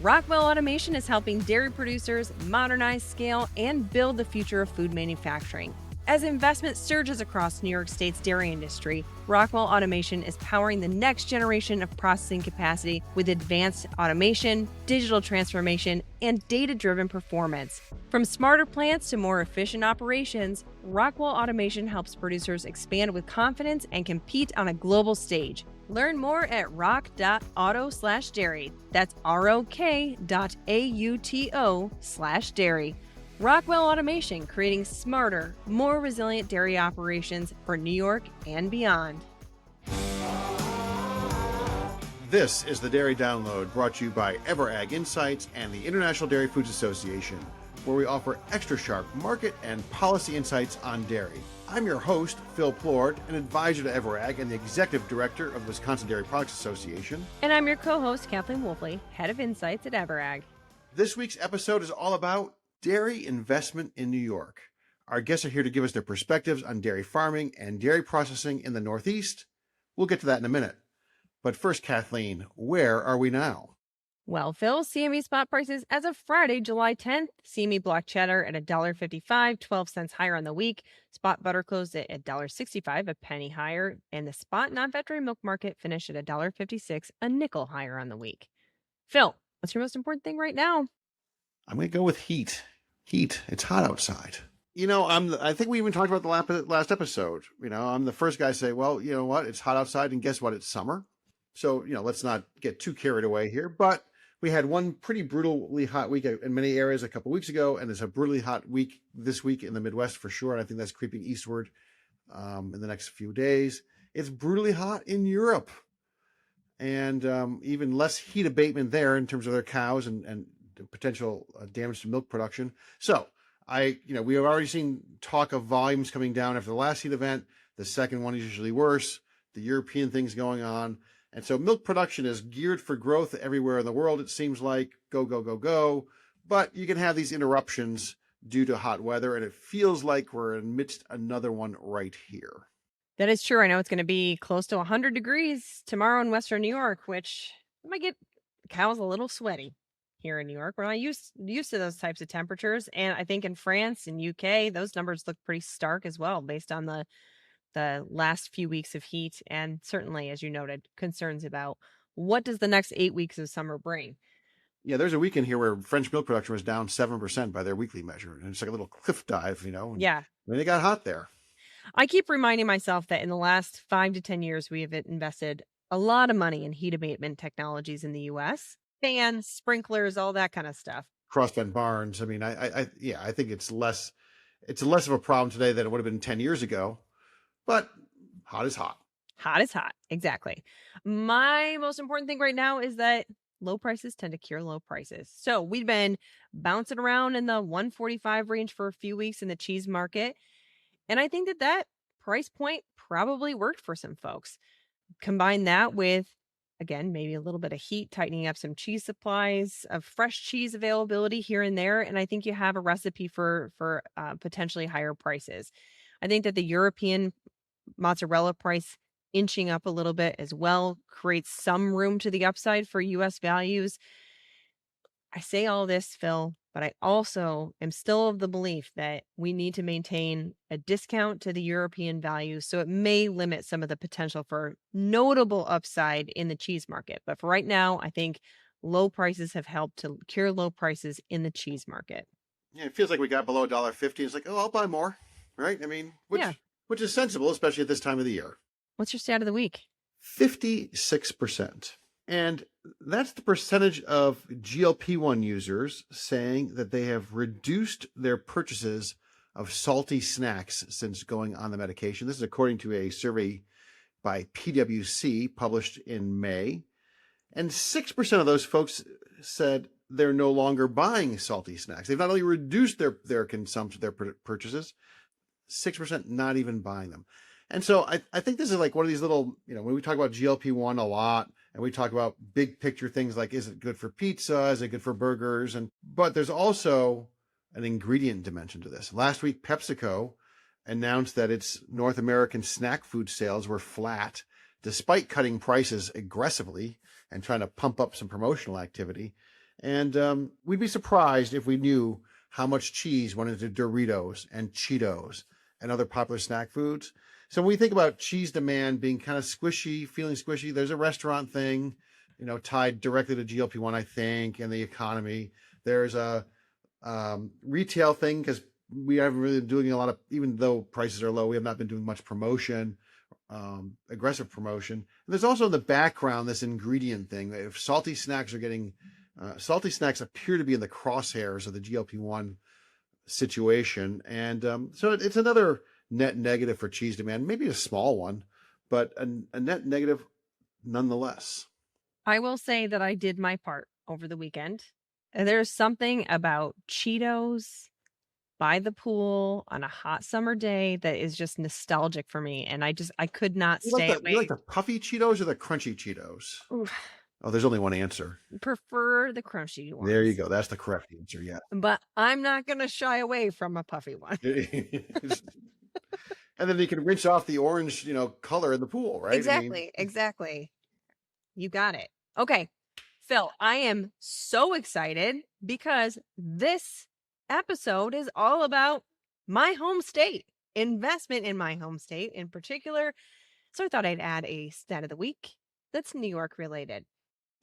Rockwell Automation is helping dairy producers modernize, scale, and build the future of food manufacturing. As investment surges across New York State's dairy industry, Rockwell Automation is powering the next generation of processing capacity with advanced automation, digital transformation, and data-driven performance. From smarter plants to more efficient operations, Rockwell Automation helps producers expand with confidence and compete on a global stage. Learn more at rock.auto/dairy. That's ROK.AUTO/dairy. Rockwell Automation, creating smarter, more resilient dairy operations for New York and beyond. This is the Dairy Download, brought to you by EverAg Insights and the International Dairy Foods Association, where we offer extra sharp market and policy insights on dairy. I'm your host, Phil Plord, an advisor to EverAg and the executive director of the Wisconsin Dairy Products Association. And I'm your co-host, Kathleen Wolfley, head of Insights at EverAg. This week's episode is all about dairy investment in New York. Our guests are here to give us their perspectives on dairy farming and dairy processing in the Northeast. We'll get to that in a minute. But first, Kathleen, where are we now? Well, Phil, CME spot prices as of Friday, July 10th. CME block cheddar at $1.55, 12 cents higher on the week. Spot butter closed at $1.65, a penny higher. And the spot non-fat dairy milk market finished at $1.56, a nickel higher on the week. Phil, what's your most important thing right now? I'm going to go with heat. Heat. It's hot outside. You know, I think we even talked about the last episode. You know, I'm the first guy to say, well, you know what? It's hot outside, and guess what? It's summer. So, you know, let's not get too carried away here. But we had one pretty brutally hot week in many areas a couple of weeks ago, and there's a brutally hot week this week in the Midwest for sure. And I think that's creeping eastward in the next few days. It's brutally hot in Europe, and even less heat abatement there in terms of their cows and potential damage to milk production. So we have already seen talk of volumes coming down after the last heat event. The second one is usually worse. The European things going on. And so milk production is geared for growth everywhere in the world. It seems like go, go, go, go. But you can have these interruptions due to hot weather. And it feels like we're amidst another one right here. That is true. I know it's going to be close to 100 degrees tomorrow in Western New York, which might get cows a little sweaty. Here in New York, we're not used to those types of temperatures, and I think in France and UK, those numbers look pretty stark as well, based on the last few weeks of heat, and certainly, as you noted, concerns about what does the next 8 weeks of summer bring. Yeah, there's a weekend here where French milk production was down 7% by their weekly measure, and it's like a little cliff dive, you know. Yeah, I mean, it got hot there. I keep reminding myself that in the last 5 to 10 years, we have invested a lot of money in heat abatement technologies in the U.S. Fans, sprinklers, all that kind of stuff. Crossbent barns. I mean, I think it's less of a problem today than it would have been 10 years ago, but hot is hot. Hot is hot. Exactly. My most important thing right now is that low prices tend to cure low prices. So we've been bouncing around in the 145 range for a few weeks in the cheese market. And I think that price point probably worked for some folks. Combine that with, again, maybe a little bit of heat, tightening up some cheese supplies, of fresh cheese availability here and there. And I think you have a recipe for potentially higher prices. I think that the European mozzarella price inching up a little bit as well creates some room to the upside for U.S. values. I say all this, Phil, but I also am still of the belief that we need to maintain a discount to the European values, so it may limit some of the potential for notable upside in the cheese market. But for right now, I think low prices have helped to cure low prices in the cheese market. Yeah, it feels like we got below $1.50. It's like, oh, I'll buy more, right? I mean, which is sensible, especially at this time of the year. What's your stat of the week? 56%. And that's the percentage of GLP-1 users saying that they have reduced their purchases of salty snacks since going on the medication. This is according to a survey by PwC published in May. And 6% of those folks said they're no longer buying salty snacks. They've not only reduced their consumption, their purchases, 6% not even buying them. And so I think this is like one of these little, you know, when we talk about GLP-1 a lot, and we talk about big picture things like, is it good for pizza? Is it good for burgers? But there's also an ingredient dimension to this. Last week, PepsiCo announced that its North American snack food sales were flat, despite cutting prices aggressively and trying to pump up some promotional activity. And we'd be surprised if we knew how much cheese went into Doritos and Cheetos and other popular snack foods. So when we think about cheese demand being kind of squishy, feeling squishy, there's a restaurant thing, tied directly to GLP-1, I think, and the economy. There's a retail thing because we haven't really been doing a lot of, even though prices are low, we have not been doing much promotion, aggressive promotion. And there's also in the background this ingredient thing. If salty snacks appear to be in the crosshairs of the GLP-1 situation. And so it's another net negative for cheese demand, maybe a small one, but a net negative nonetheless. I will say that I did my part over the weekend. There's something about Cheetos by the pool on a hot summer day that is just nostalgic for me. And I could not stay away. You like the puffy Cheetos or the crunchy Cheetos? Oof. Oh, there's only one answer. Prefer the crunchy ones. There you go. That's the correct answer. Yeah. But I'm not going to shy away from a puffy one. And then you can rinse off the orange, color in the pool, right? Exactly. Exactly. You got it. Okay. Phil, I am so excited because this episode is all about my home state, investment in my home state in particular. So I thought I'd add a stat of the week that's New York related.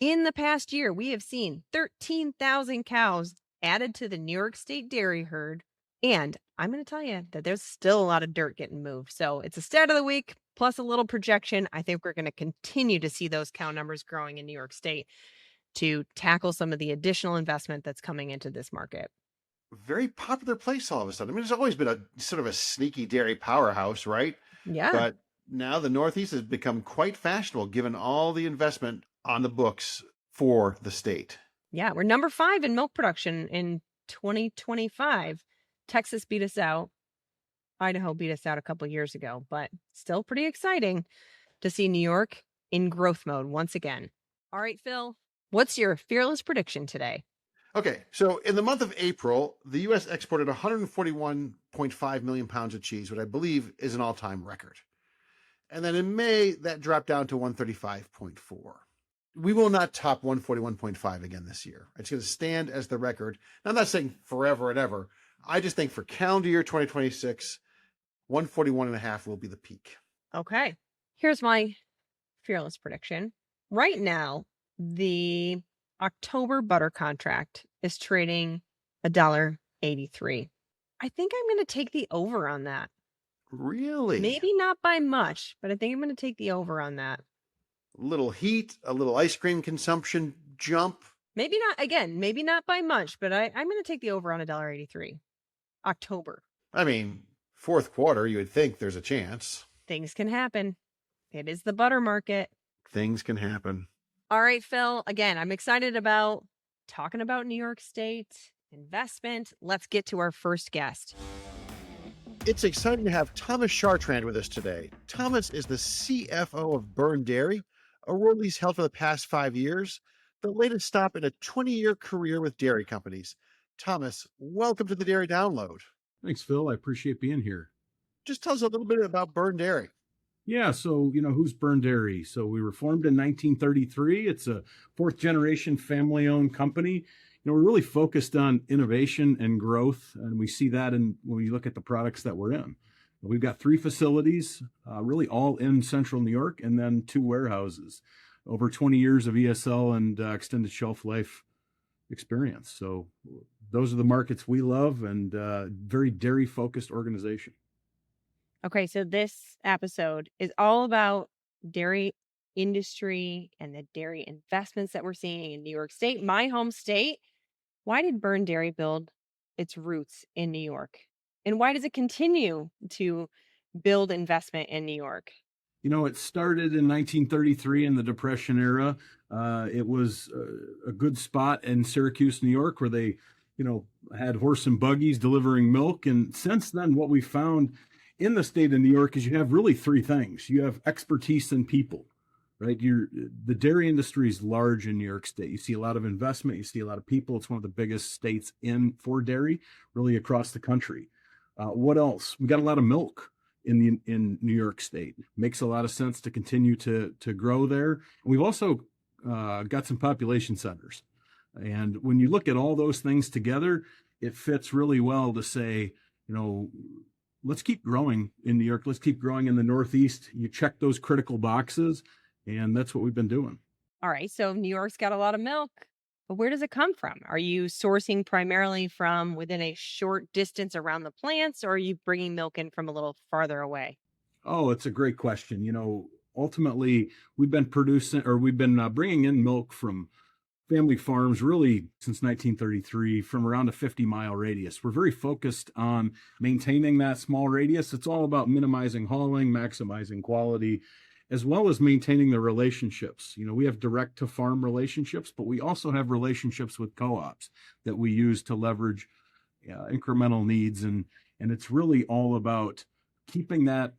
In the past year, we have seen 13,000 cows added to the New York State dairy herd. And I'm going to tell you that there's still a lot of dirt getting moved. So it's a stat of the week plus a little projection. I think we're going to continue to see those cow numbers growing in New York State to tackle some of the additional investment that's coming into this market. Very popular place all of a sudden. I mean, there's always been a sort of a sneaky dairy powerhouse, right? Yeah. But now the Northeast has become quite fashionable given all the investment on the books for the state. Yeah, we're number 5 in milk production in 2025. Texas beat us out. Idaho beat us out a couple years ago, but still pretty exciting to see New York in growth mode once again. All right, Phil, what's your fearless prediction today? Okay, so in the month of April, the U.S. exported 141.5 million pounds of cheese, which I believe is an all-time record. And then in May, that dropped down to 135.4. We will not top 141.5 again this year. It's going to stand as the record. Now, I'm not saying forever and ever. I just think for calendar year 2026, 141.5 will be the peak. Okay. Here's my fearless prediction. Right now, the October butter contract is trading $1.83. I think I'm going to take the over on that. Really? Maybe not by much, but I think I'm going to take the over on that. A little heat, a little ice cream consumption jump. Maybe not by much, but I'm going to take the over on $1.83. October. I mean, fourth quarter, you would think there's a chance. Things can happen. It is the butter market. Things can happen. All right, Phil. Again, I'm excited about talking about New York State investment. Let's get to our first guest. It's exciting to have Thomas Chartrand with us today. Thomas is the CFO of Byrne Dairy, a role he's held for the past 5 years, the latest stop in a 20-year career with dairy companies. Thomas, welcome to the Dairy Download. Thanks, Phil. I appreciate being here. Just tell us a little bit about Byrne Dairy. Yeah, so, who's Byrne Dairy? So we were formed in 1933. It's a fourth-generation family-owned company. We're really focused on innovation and growth, and we see that when we look at the products that we're in. We've got 3 facilities, really all in central New York, and then 2 warehouses. Over 20 years of ESL and extended shelf life experience. So those are the markets we love, and very dairy-focused organization. Okay, so this episode is all about dairy industry and the dairy investments that we're seeing in New York State, my home state. Why did Byrne Dairy build its roots in New York? And why does it continue to build investment in New York? It started in 1933 in the Depression era. It was a good spot in Syracuse, New York, where they, had horse and buggies delivering milk. And since then, what we found in the state of New York is you have really 3 things. You have expertise and people, right? The dairy industry is large in New York State. You see a lot of investment. You see a lot of people. It's one of the biggest states for dairy, really across the country. What else? We got a lot of milk in New York State. Makes a lot of sense to continue to grow there. And we've also got some population centers. And when you look at all those things together, it fits really well to say, let's keep growing in New York. Let's keep growing in the Northeast. You check those critical boxes, and that's what we've been doing. All right. So New York's got a lot of milk, but where does it come from? Are you sourcing primarily from within a short distance around the plants, or are you bringing milk in from a little farther away? Oh, it's a great question. Ultimately, we've been bringing in milk from family farms really since 1933 from around a 50-mile radius. We're very focused on maintaining that small radius. It's all about minimizing hauling, maximizing quality, as well as maintaining the relationships. We have direct to farm relationships, but we also have relationships with co-ops that we use to leverage incremental needs. And it's really all about keeping that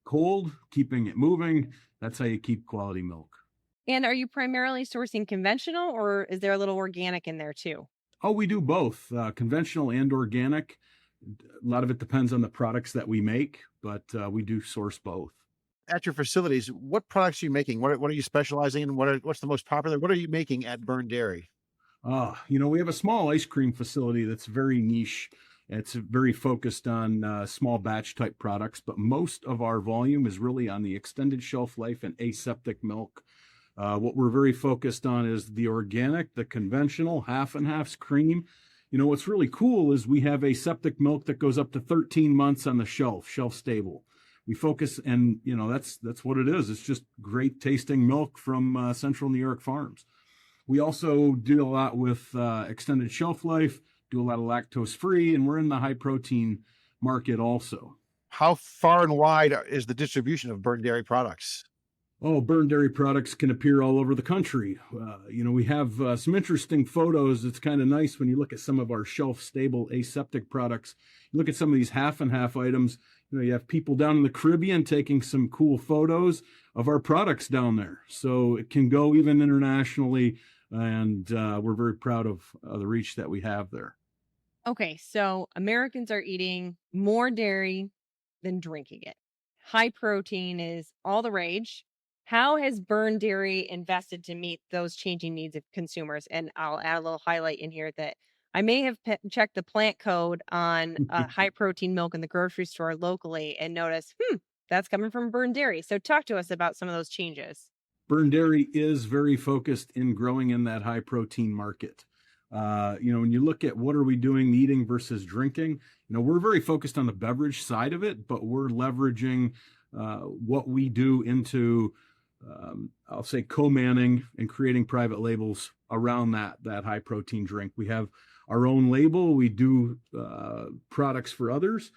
cold, keeping it moving. That's how you keep quality milk. And are you primarily sourcing conventional, or is there a little organic in there too? Oh, we do both, conventional and organic. A lot of it depends on the products that we make, but we do source both. At your facilities, what products are you making? What are you specializing in? What's the most popular? What are you making at Byrne Dairy? We have a small ice cream facility that's very niche. It's very focused on small batch type products, but most of our volume is really on the extended shelf life and aseptic milk. What we're very focused on is the organic, the conventional, half and half cream. What's really cool is we have aseptic milk that goes up to 13 months on the shelf stable. We focus, and that's what it is. It's just great tasting milk from Central New York farms. We also do a lot with extended shelf life, do a lot of lactose free, and we're in the high protein market also. How far and wide is the distribution of Byrne Dairy products? Oh, Byrne Dairy products can appear all over the country. We have some interesting photos. It's kind of nice when you look at some of our shelf-stable aseptic products. You look at some of these half and half items. You have people down in the Caribbean taking some cool photos of our products down there. So it can go even internationally, and we're very proud of the reach that we have there. Okay, so Americans are eating more dairy than drinking it. High protein is all the rage. How has Byrne Dairy invested to meet those changing needs of consumers? And I'll add a little highlight in here that I may have checked the plant code on high protein milk in the grocery store locally and noticed, that's coming from Byrne Dairy. So talk to us about some of those changes. Byrne Dairy is very focused in growing in that high protein market. When you look at what are we doing eating versus drinking, we're very focused on the beverage side of it, but we're leveraging what we do into I'll say co-manning and creating private labels around that high protein drink. We have our own label. We do products for others,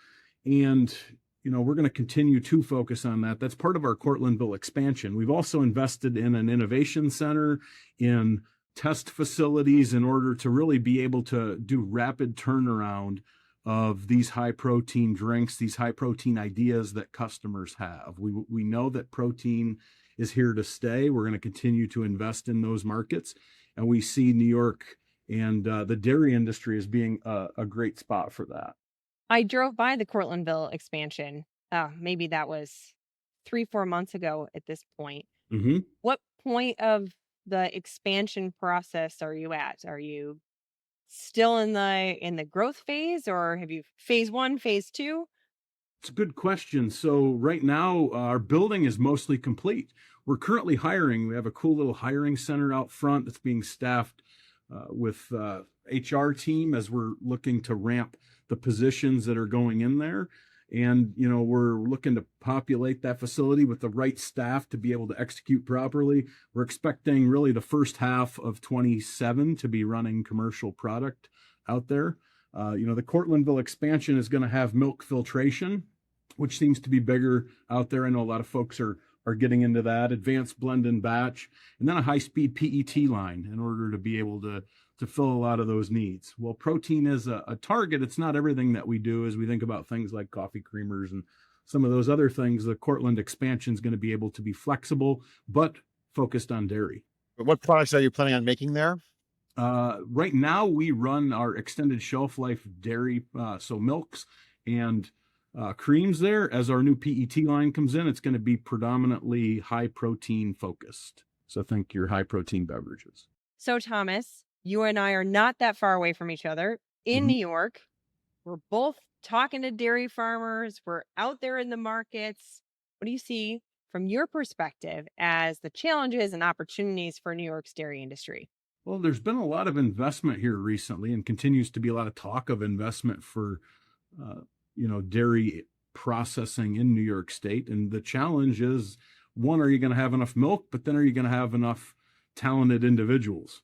and we're going to continue to focus on that. That's part of our Cortlandville expansion. We've also invested in an innovation center, in test facilities, in order to really be able to do rapid turnaround of these high protein drinks, these high protein ideas that customers have. We know that protein is here to stay. We're going to continue to invest in those markets, and we see New York and the dairy industry as being a great spot for that. I drove by the Cortlandville expansion. Maybe that was 3-4 months ago at this point. Mm-hmm. What point of the expansion process are you at? Are you still in the growth phase, or have you phase 1, phase 2? It's a good question. So right now, our building is mostly complete. We're currently hiring. We have a cool little hiring center out front that's being staffed with HR team as we're looking to ramp the positions that are going in there. And, we're looking to populate that facility with the right staff to be able to execute properly. We're expecting really the first half of 27 to be running commercial product out there. The Cortlandville expansion is going to have milk filtration, which seems to be bigger out there. I know a lot of folks are getting into that, advanced blend and batch, and then a high-speed PET line in order to be able to fill a lot of those needs. Well, protein is a target. It's not everything that we do as we think about things like coffee creamers and some of those other things. The Cortland expansion is going to be able to be flexible, but focused on dairy. But what products are you planning on making there? Right now, we run our extended shelf life dairy, so milks and creams there. As our new PET line comes in, it's going to be predominantly high protein focused. So think your high protein beverages. So Thomas, You and I are not that far away from each other in Mhm. New York. We're both talking to dairy farmers. We're out there in the markets. What do you see from your perspective as the challenges and opportunities for New York's dairy industry? Well, there's been a lot of investment here recently, and continues to be a lot of talk of investment for, uh, dairy processing in New York State. And the challenge is, one, are you going to have enough milk? But then, are you going to have enough talented individuals?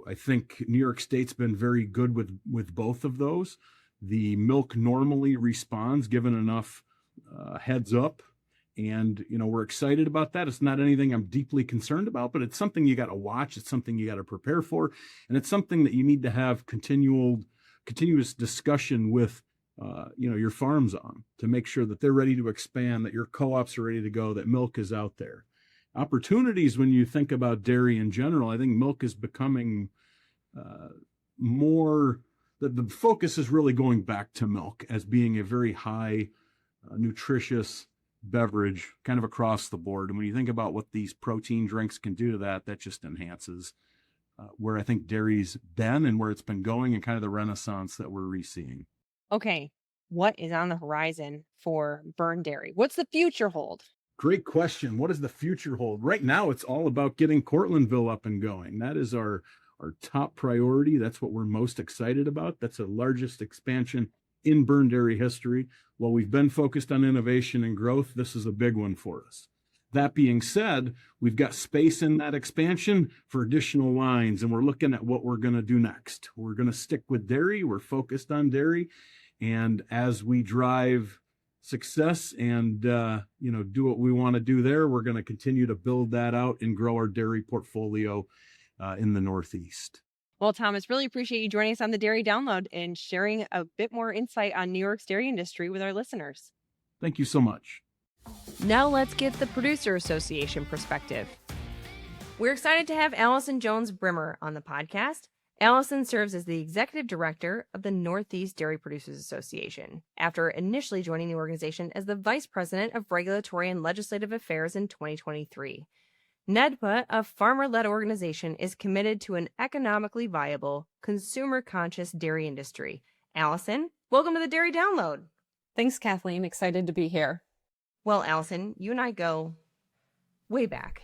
I think New York State's been very good with both of those. The milk normally responds given enough heads up, and we're excited about that. It's not anything I'm deeply concerned about, but it's something you got to watch. It's something you got to prepare for, and it's something that you need to have continuous discussion with your farms on, to make sure that they're ready to expand, that your co-ops are ready to go, that milk is out there. Opportunities, when you think about dairy in general, I think milk is becoming more, the focus is really going back to milk as being a very high nutritious beverage kind of across the board. And when you think about what these protein drinks can do to that just enhances where I think dairy's been and where it's been going, and kind of the renaissance that we're re-seeing. Okay, what is on the horizon for Byrne Dairy? What's the future hold? Great question. What does the future hold? Right now, it's all about getting Cortlandville up and going. That is our top priority. That's what we're most excited about. That's the largest expansion in Byrne Dairy history. While we've been focused on innovation and growth, this is a big one for us. That being said, we've got space in that expansion for additional lines, and we're looking at what we're going to do next. We're going to stick with dairy. We're focused on dairy. And as we drive success and do what we want to do there, we're going to continue to build that out and grow our dairy portfolio in the Northeast. Well, Thomas, really appreciate you joining us on the Dairy Download and sharing a bit more insight on New York's dairy industry with our listeners. Thank you so much. Now let's get the Producer Association perspective. We're excited to have Allyson Jones-Brimmer on the podcast. Allyson serves as the executive director of the Northeast Dairy Producers Association, after initially joining the organization as the vice president of regulatory and legislative affairs in 2023. NEDPA, a farmer-led organization, is committed to an economically viable, consumer-conscious dairy industry. Allyson, welcome to the Dairy Download. Thanks, Kathleen. Excited to be here. Well, Allyson, you and I go way back.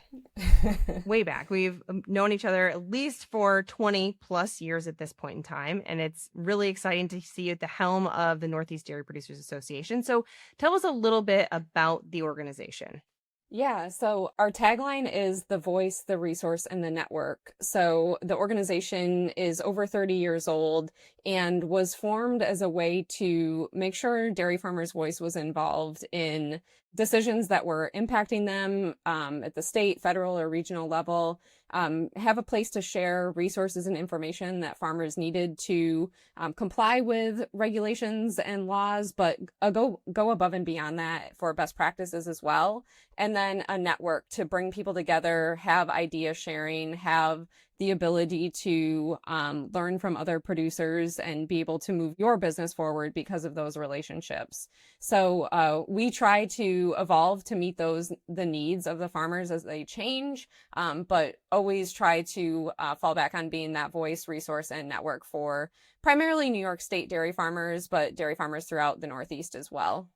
Way back. We've known each other at least for 20 plus years at this point in time, and it's really exciting to see you at the helm of the Northeast Dairy Producers Association. So tell us a little bit about the organization. Yeah, so our tagline is the voice, the resource, and the network. So the organization is over 30 years old and was formed as a way to make sure dairy farmers' voice was involved in decisions that were impacting them at the state, federal, or regional level, have a place to share resources and information that farmers needed to comply with regulations and laws, but go above and beyond that for best practices as well. And then a network to bring people together, have idea sharing, have the ability to learn from other producers and be able to move your business forward because of those relationships. So we try to evolve to meet the needs of the farmers as they change, but always try to fall back on being that voice, resource, and network for primarily New York State dairy farmers, but dairy farmers throughout the Northeast as well.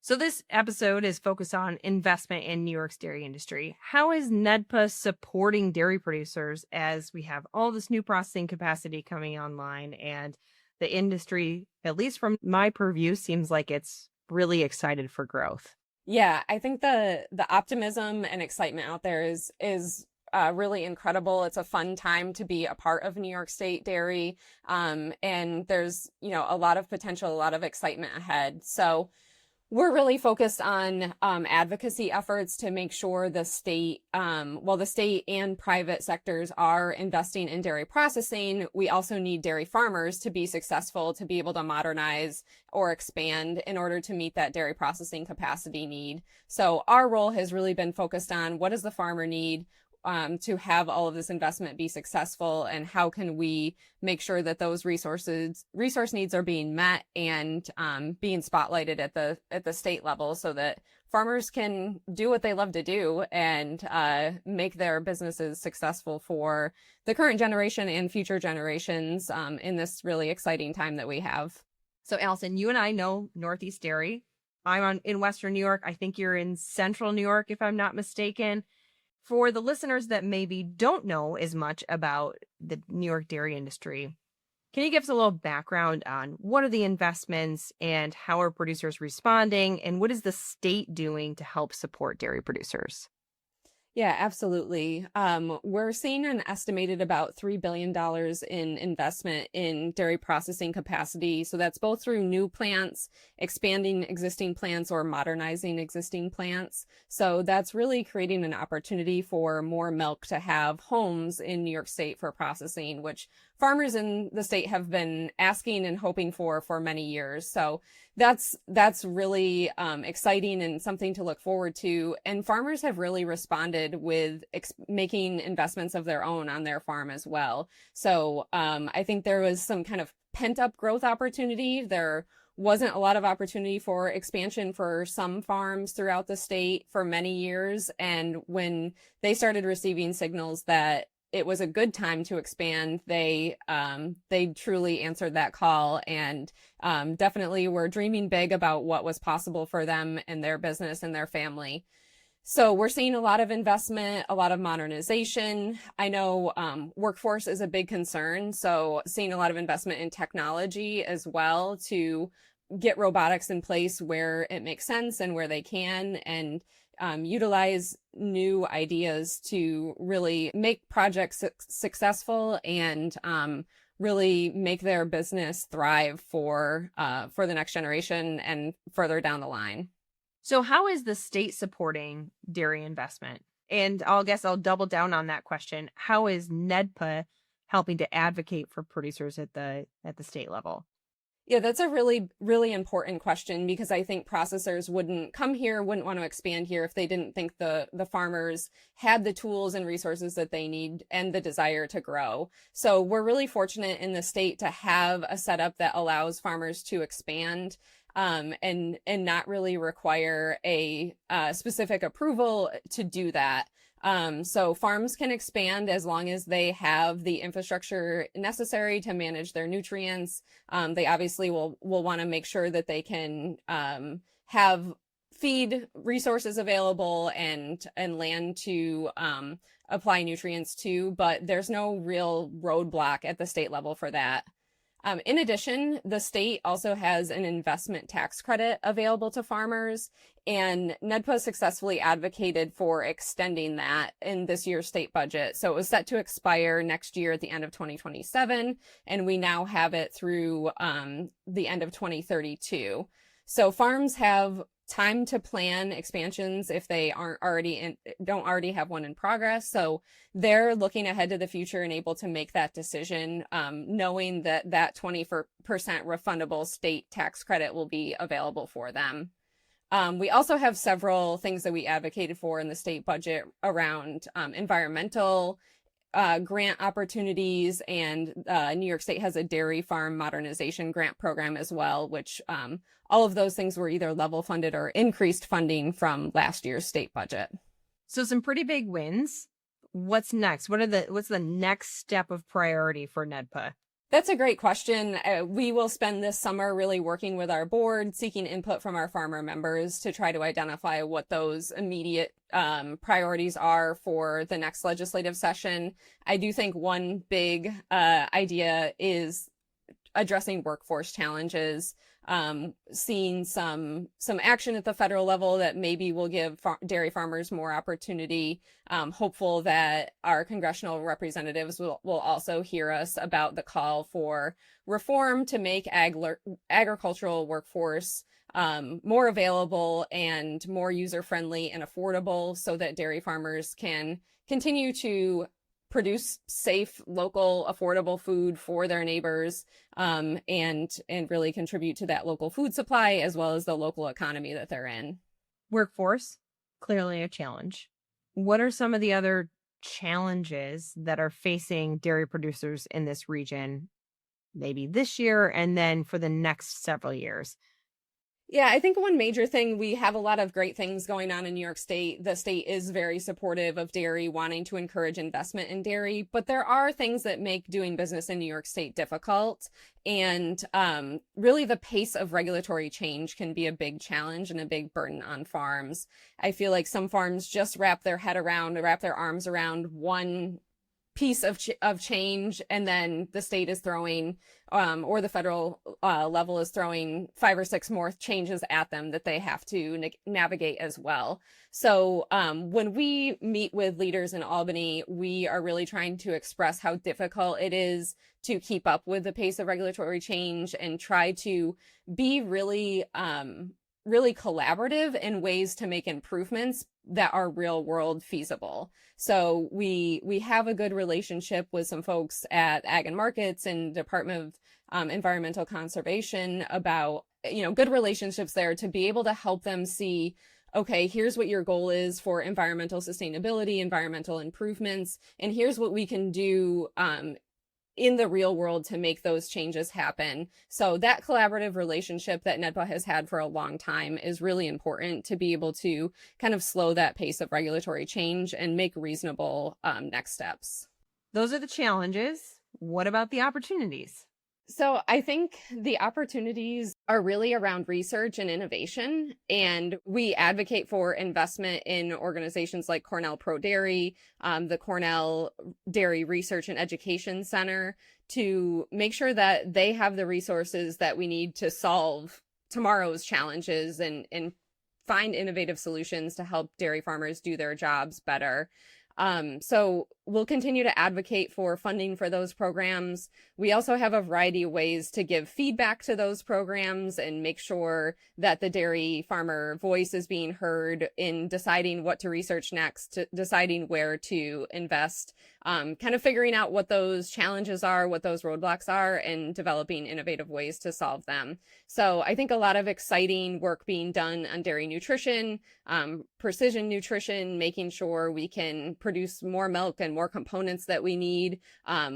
So this episode is focused on investment in New York's dairy industry. How is NEDPA supporting dairy producers as we have all this new processing capacity coming online, and the industry, at least from my purview, seems like it's really excited for growth? Yeah, I think the optimism and excitement out there is really incredible. It's a fun time to be a part of New York State dairy, and there's a lot of potential, a lot of excitement ahead. So we're really focused on advocacy efforts to make sure the state, the state and private sectors are investing in dairy processing. We also need dairy farmers to be successful, to be able to modernize or expand in order to meet that dairy processing capacity need. So our role has really been focused on what does the farmer need? to have all of this investment be successful, and how can we make sure that those resource needs are being met and being spotlighted at the state level so that farmers can do what they love to do and make their businesses successful for the current generation and future generations in this really exciting time that we have. So Allyson, you and I know Northeast Dairy. I'm in Western New York. I think you're in Central New York, if I'm not mistaken. For the listeners that maybe don't know as much about the New York dairy industry, can you give us a little background on what are the investments and how are producers responding, and what is the state doing to help support dairy producers? Yeah, absolutely. We're seeing an estimated about $3 billion in investment in dairy processing capacity. So that's both through new plants, expanding existing plants, or modernizing existing plants. So that's really creating an opportunity for more milk to have homes in New York State for processing, which farmers in the state have been asking and hoping for many years. So that's really exciting and something to look forward to. And farmers have really responded with making investments of their own on their farm as well. So I think there was some kind of pent up growth opportunity. There wasn't a lot of opportunity for expansion for some farms throughout the state for many years. And when they started receiving signals that it was a good time to expand, they truly answered that call, and definitely were dreaming big about what was possible for them and their business and their family. So we're seeing a lot of investment, a lot of modernization. I know workforce is a big concern, so seeing a lot of investment in technology as well to get robotics in place where it makes sense and where they can, and utilize new ideas to really make projects successful and really make their business thrive for the next generation and further down the line. So how is the state supporting dairy investment? And I'll double down on that question. How is NEDPA helping to advocate for producers at the state level? Yeah, that's a really, really important question, because I think processors wouldn't want to expand here if they didn't think the farmers had the tools and resources that they need and the desire to grow. So we're really fortunate in the state to have a setup that allows farmers to expand and not really require a specific approval to do that. So farms can expand as long as they have the infrastructure necessary to manage their nutrients. They obviously will want to make sure that they can have feed resources available and land to apply nutrients to, but there's no real roadblock at the state level for that. In addition, the state also has an investment tax credit available to farmers, and NEDPA successfully advocated for extending that in this year's state budget. So it was set to expire next year at the end of 2027, and we now have it through the end of 2032. So farms have time to plan expansions if they don't already have one in progress. So they're looking ahead to the future and able to make that decision, knowing that 20% refundable state tax credit will be available for them. We also have several things that we advocated for in the state budget around environmental grant opportunities, and New York State has a dairy farm modernization grant program as well, which all of those things were either level funded or increased funding from last year's state budget. So some pretty big wins. What's next? What's the next step of priority for NEDPA? That's a great question. We will spend this summer really working with our board, seeking input from our farmer members to try to identify what those immediate priorities are for the next legislative session. I do think one big idea is addressing workforce challenges, seeing some action at the federal level that maybe will give dairy farmers more opportunity. Hopeful that our congressional representatives will also hear us about the call for reform to make agricultural workforce more available and more user-friendly and affordable, so that dairy farmers can continue to produce safe, local, affordable food for their neighbors, and really contribute to that local food supply as well as the local economy that they're in. Workforce, clearly a challenge. What are some of the other challenges that are facing dairy producers in this region, maybe this year and then for the next several years? Yeah, I think one major thing, we have a lot of great things going on in New York State. The state is very supportive of dairy, wanting to encourage investment in dairy, but there are things that make doing business in New York State difficult. And really, the pace of regulatory change can be a big challenge and a big burden on farms. I feel like some farms just wrap their arms around one piece of change, and then the state is throwing or the federal level is throwing 5 or 6 more changes at them that they have to navigate as well. So when we meet with leaders in Albany, we are really trying to express how difficult it is to keep up with the pace of regulatory change and try to be really collaborative in ways to make improvements that are real world feasible. So we have a good relationship with some folks at Ag and Markets and Department of Environmental Conservation about, good relationships there to be able to help them see, okay, here's what your goal is for environmental sustainability, environmental improvements, and here's what we can do in the real world to make those changes happen. So that collaborative relationship that NEDPA has had for a long time is really important to be able to kind of slow that pace of regulatory change and make reasonable next steps. Those are the challenges. What about the opportunities? So I think the opportunities are really around research and innovation, and we advocate for investment in organizations like Cornell Pro Dairy, the Cornell Dairy Research and Education Center, to make sure that they have the resources that we need to solve tomorrow's challenges and find innovative solutions to help dairy farmers do their jobs better. So we'll continue to advocate for funding for those programs. We also have a variety of ways to give feedback to those programs and make sure that the dairy farmer voice is being heard in deciding what to research next, to deciding where to invest, kind of figuring out what those challenges are, what those roadblocks are, and developing innovative ways to solve them. So I think a lot of exciting work being done on dairy nutrition, precision nutrition, making sure we can produce more milk and more components that we need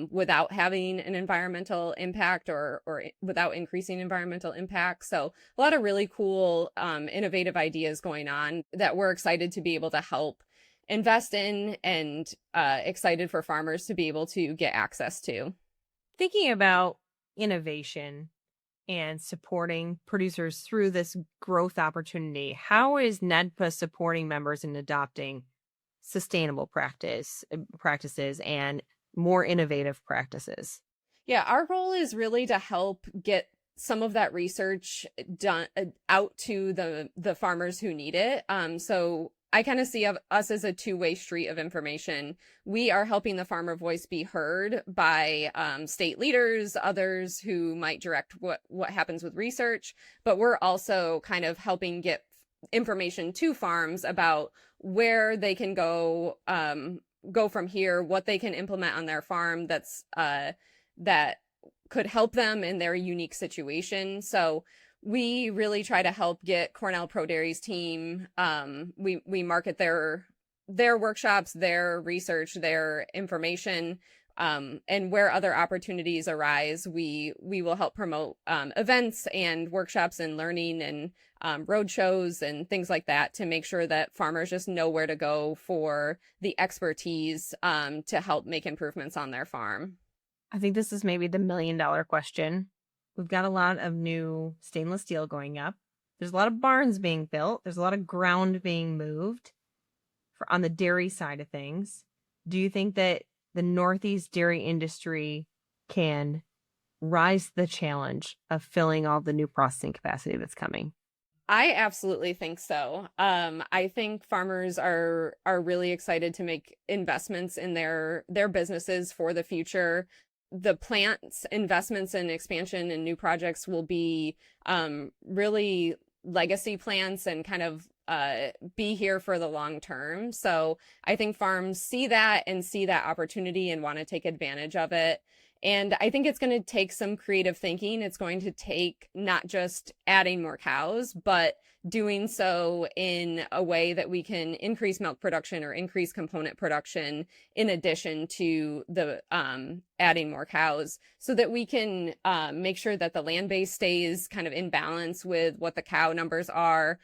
without having an environmental impact or without increasing environmental impact. So a lot of really cool innovative ideas going on that we're excited to be able to help invest in and excited for farmers to be able to get access to. Thinking about innovation and supporting producers through this growth opportunity, how is NEDPA supporting members in adopting sustainable practices and more innovative practices? Yeah, our goal is really to help get some of that research done out to the farmers who need it. So I kind of see us as a two-way street of information. We are helping the farmer voice be heard by state leaders, others who might direct what happens with research, but we're also kind of helping get information to farms about where they can go from here, what they can implement on their farm that could help them in their unique situation. So we really try to help get Cornell Pro Dairy's team. We market their workshops, their research, their information, and where other opportunities arise, we will help promote events and workshops and learning and road shows and things like that to make sure that farmers just know where to go for the expertise to help make improvements on their farm. I think this is maybe the $1 million question. We've got a lot of new stainless steel going up. There's a lot of barns being built. There's a lot of ground being moved on the dairy side of things. Do you think that the Northeast dairy industry can rise to the challenge of filling all the new processing capacity that's coming? I absolutely think so. I think farmers are really excited to make investments in their businesses for the future. The plant's investments and expansion and new projects will be really legacy plants and kind of be here for the long term. So I think farms see that opportunity and want to take advantage of it. And I think it's going to take some creative thinking. It's going to take not just adding more cows, but doing so in a way that we can increase milk production or increase component production in addition to the adding more cows, so that we can make sure that the land base stays kind of in balance with what the cow numbers are,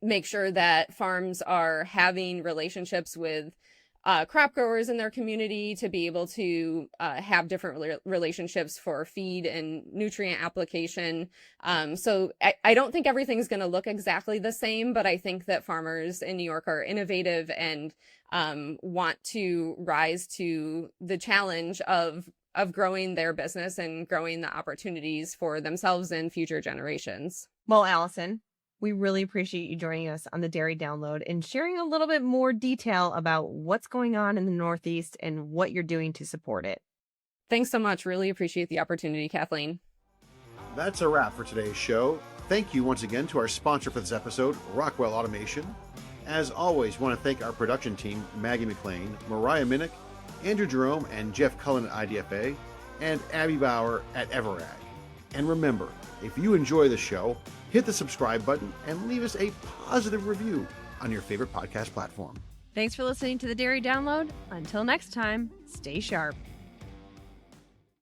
make sure that farms are having relationships with crop growers in their community to be able to have different relationships for feed and nutrient application. So I don't think everything's going to look exactly the same, but I think that farmers in New York are innovative and want to rise to the challenge of growing their business and growing the opportunities for themselves and future generations. Well, Allyson, we really appreciate you joining us on the Dairy Download and sharing a little bit more detail about what's going on in the Northeast and what you're doing to support it. Thanks so much. Really appreciate the opportunity, Kathleen. That's a wrap for today's show. Thank you once again to our sponsor for this episode, Rockwell Automation. As always, want to thank our production team, Maggie McLean, Mariah Minnick, Andrew Jerome, and Jeff Cullen at IDFA, and Abby Bauer at Everag. And remember, if you enjoy the show, hit the subscribe button and leave us a positive review on your favorite podcast platform. Thanks for listening to the Dairy Download. Until next time, stay sharp.